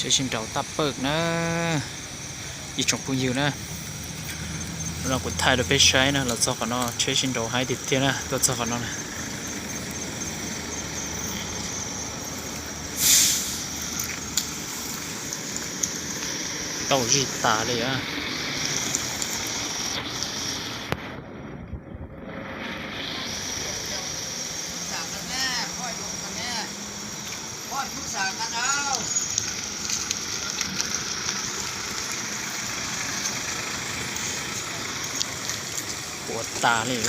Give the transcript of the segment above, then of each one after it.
chơi xin đầu tập bực nữa ít trong bao nhiêu nữa nó cũng thay được cái trái nữa là cho nó chơi xin đầu hai thịt tiền nữa tôi cho nó này tàu gì tả đấy àปวดตาเลย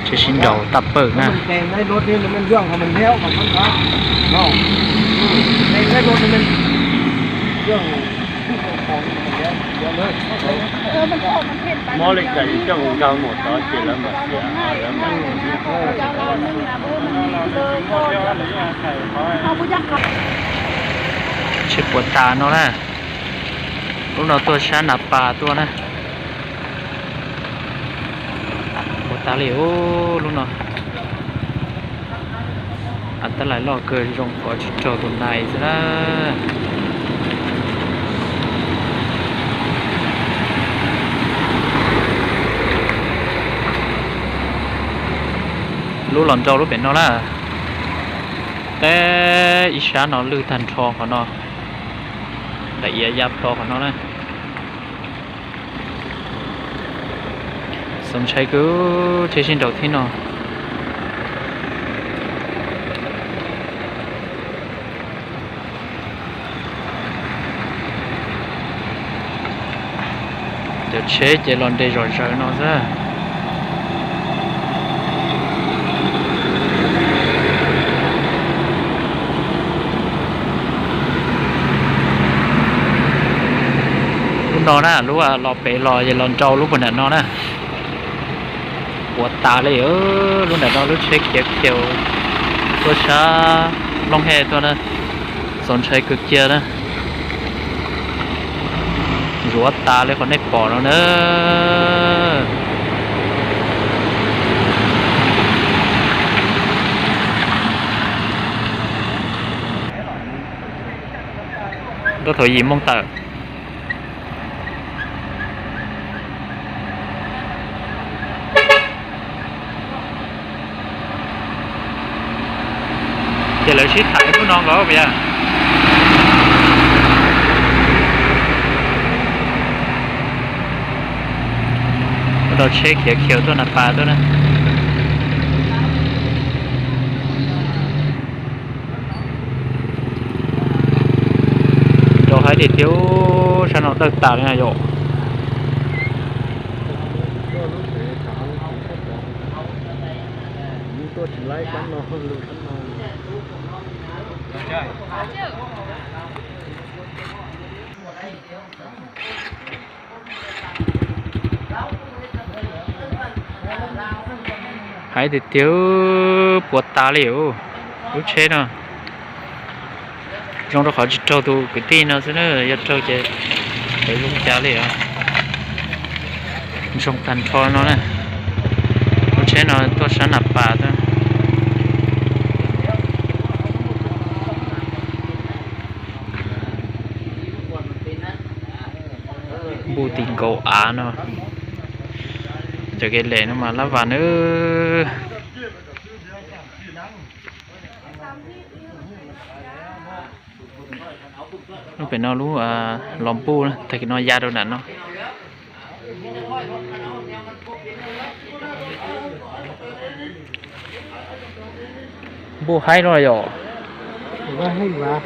จะชิ้นเดาตับเปิกนะแกงในรถนี่มันเรื่องของมันแล้วของมันครับเนาะแกงในรถนี่มันเรื่องที่ของมันแล้วเยอะเลยมันก็มันเห็นไปมอเลยไก่เจ้าของเราหมดต่อเสร็จแล้วหมดเสียแล้วหมดเจ้าเราหนึ่งนะเบอร์มันเลยเขาผู้ยักษ์เช็ดปวดตาเนาะนะลูกเราตัวช้าหนับปลาตัวนะปวดตาเลยโอ้ลูกเนาะอันตรายล่อเกินลงก่อจุดโจตัวไหนซะนะลูกหล่อนโจลูกเป็นเนาะล่ะแต่อีช้าเนาะลือทันทองเขาเนาะแต่เอียยับทองเขาเนาะนะสมชัยก็เชื่อชินดอกที่เนาะเดี๋ยวเช็คจะลองได้รอจังเนาะซะนอนนะรู้ว่ารอเปรออย่ารอนเจ้าลูกบนนั้นนอนนะปวดตาเลยลูกนั้นนอนลูกเช็คเขียวตัวช้าลองแห่ตัวนะสนใจกึกเจียนะรัวตาเลยคนได้ปอดแล้วเนอะตัวถอยยิ้มมองตาเดี๋ยวเราชี้ถ่ายผู้น้องเขาไปอ่ะเราเช็คเขียวตัวหน้าปลาตัวนั้นเราให้เดี๋ยวฉันเอาตึกตาเนี่ยโยตัวถึงไล่กันเนาะหรือกันเนาะให้เดี๋ยวปวดตาเลยรู้เช่เนาะtrong đó họ chỉ trâu tu cái tin nó sẽ nữa giờ trâu chế để luôn trảเลยtrong thành thoi nó nàyรู้เช่เนาะตัวฉันหนับปลาตัวบูติงโกอาเนาะจะเกลี่ยnó mà lá vàng nữa nó phải nó lú lòm pu đó thì nó ra đâu nè nó bu hay rồi rồi hay quá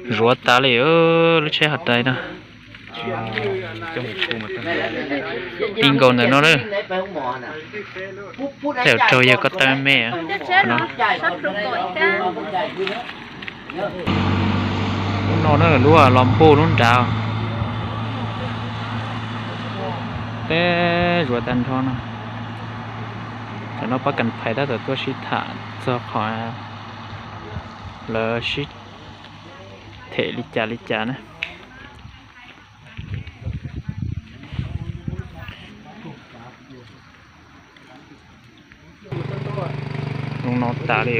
rửa ta liền lúc chơi hạt đây nè tin còn này nó đấy theo trâu giờ có tay mẹ nó là lúa lòm po luôn trào té rửa tan thôi nè cho nó bắt cần phải đã được tôi xịt thả cho khỏi là xịt thể lít chả nè นอนตาเลย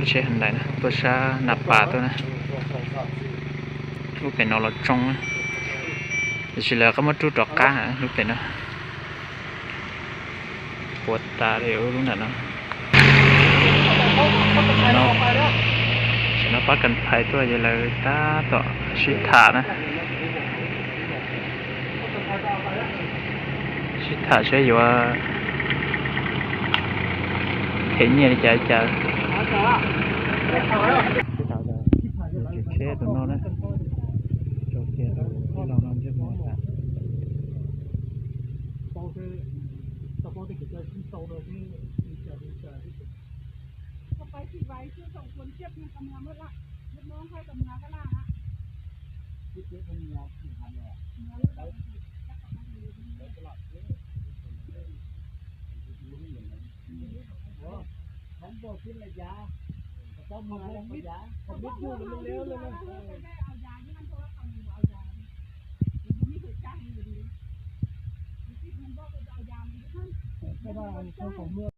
ใช่หันใดนะตัวชาหนับป่าตัวนะลูกเป็นนอนเราจงนะแต่สิแล้วก็มาจุดดอกก้าลูกเป็นนะปวดตาเลยลูกนั่นนะเนาะฉันเอาปักกันไฟตัวใหญ่เลยตาต่อชิดขานะชิดขาใช่อยู่ว่าเห็นเนี่ยจะเช่ตัวน้องนะโอเคเรานอนจะมองตา ก็ไปที่ไว้คือสองคนเจ็บเนี่ยกำลังเมื่อละลูกน้องใครกำลังก็ล่าฮะผมบอกขึ้นระยะต้องมาแล้วยาผมไม่พูดมันเร็วเลยนะได้เอายาที่มันโทรศัพท์เอายามันไม่เคยจ้างอยู่ดีมันบอกจะเอายามันท่าน ไม่ได้เขาของเมื่อ